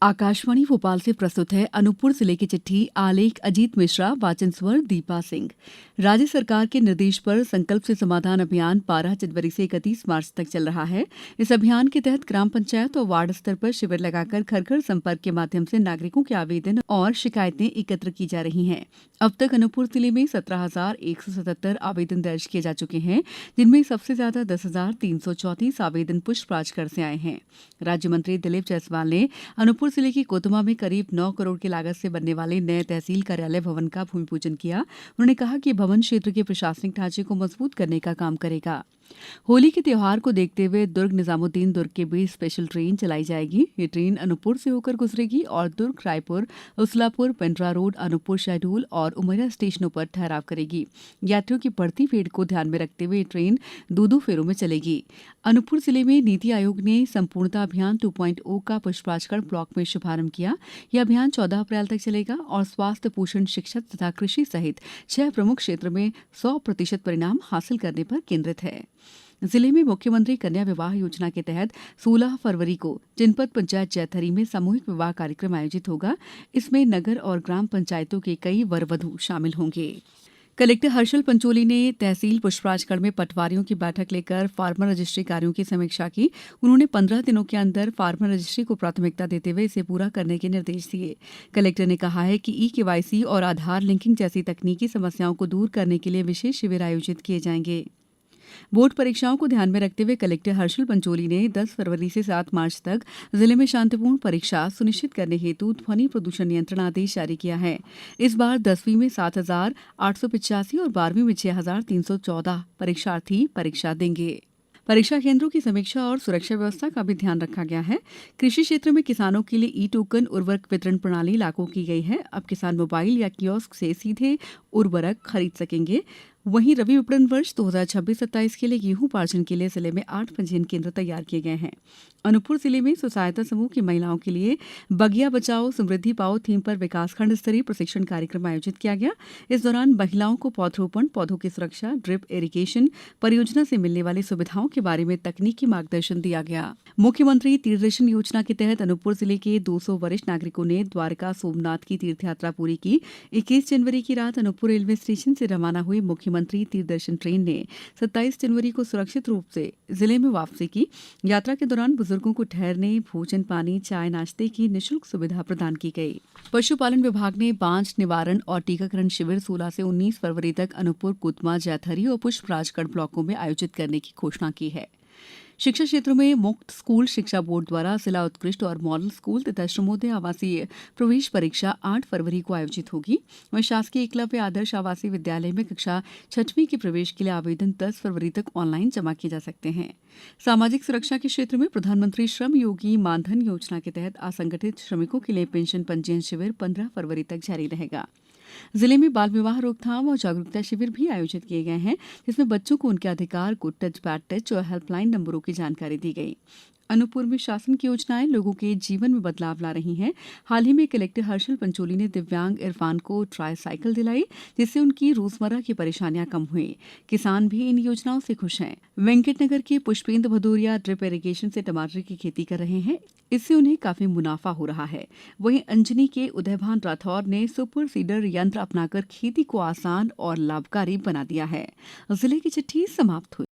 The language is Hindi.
आकाशवाणी भोपाल से प्रस्तुत है अनूपपुर जिले की चिट्ठी। आलेख अजीत मिश्रा, वाचन स्वर दीपा सिंह। राज्य सरकार के निर्देश पर संकल्प से समाधान अभियान 12 जनवरी से 31 मार्च तक चल रहा है। इस अभियान के तहत ग्राम पंचायत और वार्ड स्तर पर शिविर लगाकर घर घर संपर्क के माध्यम से नागरिकों के आवेदन और शिकायतें एकत्र की जा रही हैं। अब तक अनूपपुर जिले में 17,177 आवेदन दर्ज किए जा चुके हैं, जिनमें सबसे ज्यादा 10,334 आवेदन पुष्प राजगढ़ से आए हैं। राज्य मंत्री दिलीप जायसवाल ने अनूपपुर जिले की कोतमा में करीब 9 करोड़ की लागत से बनने वाले नए तहसील कार्यालय भवन का भूमि पूजन किया। उन्होंने कहा कि भवन क्षेत्र के प्रशासनिक ढांचे को मजबूत करने का काम करेगा। होली के त्यौहार को देखते हुए दुर्ग निजामुद्दीन दुर्ग के बीच स्पेशल ट्रेन चलाई जाएगी। ये ट्रेन अनूपपुर से होकर गुजरेगी और दुर्ग, रायपुर, उसलापुर, पेंड्रा रोड, अनूपपुर, शहडोल और उमरिया स्टेशनों पर ठहराव करेगी। यात्रियों की बढ़ती भीड़ को ध्यान में रखते हुए ये ट्रेन दो फेरों में चलेगी। अनूपपुर जिले में नीति आयोग ने संपूर्णता अभियान 2.0 का पुष्पराजगढ़ ब्लॉक में शुभारंभ किया। यह अभियान 14 अप्रैल तक चलेगा और स्वास्थ्य, पोषण, शिक्षा तथा कृषि सहित 6 प्रमुख क्षेत्र में 100% परिणाम हासिल करने पर केंद्रित है। जिले में मुख्यमंत्री कन्या विवाह योजना के तहत 16 फरवरी को जनपद पंचायत जैतहरी में सामूहिक विवाह कार्यक्रम आयोजित होगा। इसमें नगर और ग्राम पंचायतों के कई वर वधू शामिल होंगे। कलेक्टर हर्षल पंचोली ने तहसील पुष्पराजगढ़ में पटवारियों की बैठक लेकर फार्मर रजिस्ट्री कार्यों की समीक्षा की। उन्होंने 15 दिनों के अंदर फार्मर रजिस्ट्री को प्राथमिकता देते हुए इसे पूरा करने के निर्देश दिए। कलेक्टर ने कहा है कि ई-केवाईसी और आधार लिंकिंग जैसी तकनीकी समस्याओं को दूर करने के लिए विशेष शिविर आयोजित किए जाएंगे। बोर्ड परीक्षाओं को ध्यान में रखते हुए कलेक्टर हर्षल पंचोली ने 10 फरवरी से 7 मार्च तक जिले में शांतिपूर्ण परीक्षा सुनिश्चित करने हेतु ध्वनि प्रदूषण नियंत्रण आदेश जारी किया है। इस बार 10वीं में 7,885 और 12वीं में 6,314 परीक्षार्थी परीक्षा देंगे। परीक्षा केंद्रों की समीक्षा और सुरक्षा व्यवस्था का भी ध्यान रखा गया है। कृषि क्षेत्र में किसानों के लिए ई टोकन उर्वरक वितरण प्रणाली लागू की गई है। अब किसान मोबाइल या कियोस्क से सीधे उर्वरक खरीद सकेंगे। वहीं रबी विपणन वर्ष 2026-27 के लिए गेहूं पार्जन के लिए जिले में 8 पंजीयन केंद्र तैयार किए गए हैं। अनूपपुर जिले में स्व सहायता समूह की महिलाओं के लिए बगिया बचाओ समृद्धि पाओ थीम पर विकासखंड स्तरीय प्रशिक्षण कार्यक्रम आयोजित किया गया। इस दौरान महिलाओं को पौधरोपण, पौधों की सुरक्षा, ड्रिप इरिगेशन परियोजना से मिलने वाली सुविधाओं के बारे में तकनीकी मार्गदर्शन दिया गया। मुख्यमंत्री तीर्थदर्शन योजना के तहत अनूपपुर जिले के 200 वरिष्ठ नागरिकों ने द्वारका सोमनाथ की तीर्थयात्रा पूरी की। 21 जनवरी की रात अनूपपुर रेलवे स्टेशन से रवाना हुई मुख्यमंत्री तीर्थदर्शन ट्रेन ने 27 जनवरी को सुरक्षित रूप से जिले में वापसी की। यात्रा के दौरान बुजुर्गों को ठहरने, भोजन, पानी, चाय, नाश्ते की निःशुल्क सुविधा प्रदान की गई। पशुपालन विभाग ने बांझ निवारण और टीकाकरण शिविर 16 से 19 फरवरी तक अनूपपुर, कोतमा, जैतहरी और पुष्पराजगढ़ ब्लॉकों में आयोजित करने की घोषणा की है। शिक्षा क्षेत्र में मुक्त स्कूल शिक्षा बोर्ड द्वारा जिला उत्कृष्ट और मॉडल स्कूल तथा श्रमोदय आवासीय प्रवेश परीक्षा 8 फरवरी को आयोजित होगी। वहीं शासकीय एकलव्य आदर्श आवासीय विद्यालय में कक्षा 6वीं के प्रवेश के लिए आवेदन 10 फरवरी तक ऑनलाइन जमा किए जा सकते हैं। सामाजिक सुरक्षा के क्षेत्र में प्रधानमंत्री श्रम योगी मानधन योजना के तहत असंगठित श्रमिकों के लिए पेंशन पंजीयन शिविर 15 फरवरी तक जारी रहेगा। जिले में बाल विवाह रोकथाम और जागरूकता शिविर भी आयोजित किए गए हैं, जिसमें बच्चों को उनके अधिकार, गुड टच, बैड टच और हेल्पलाइन नंबरों की जानकारी दी गई। अनूपपुर में शासन की योजनाएं लोगों के जीवन में बदलाव ला रही हैं। हाल ही में कलेक्टर हर्षल पंचोली ने दिव्यांग इरफान को ट्राई साइकिल दिलाई, जिससे उनकी रोजमर्रा की परेशानियां कम हुई। किसान भी इन योजनाओं से खुश हैं। वेंकटनगर के पुष्पेंद्र भदौरिया ड्रिप इरिगेशन से टमाटर की खेती कर रहे हैं। इससे उन्हें काफी मुनाफा हो रहा है। वहीं अंजनी के उदयभान राठौर ने सुपर सीडर यंत्र अपनाकर खेती को आसान और लाभकारी बना दिया है। जिले की चिट्ठी समाप्त हुई।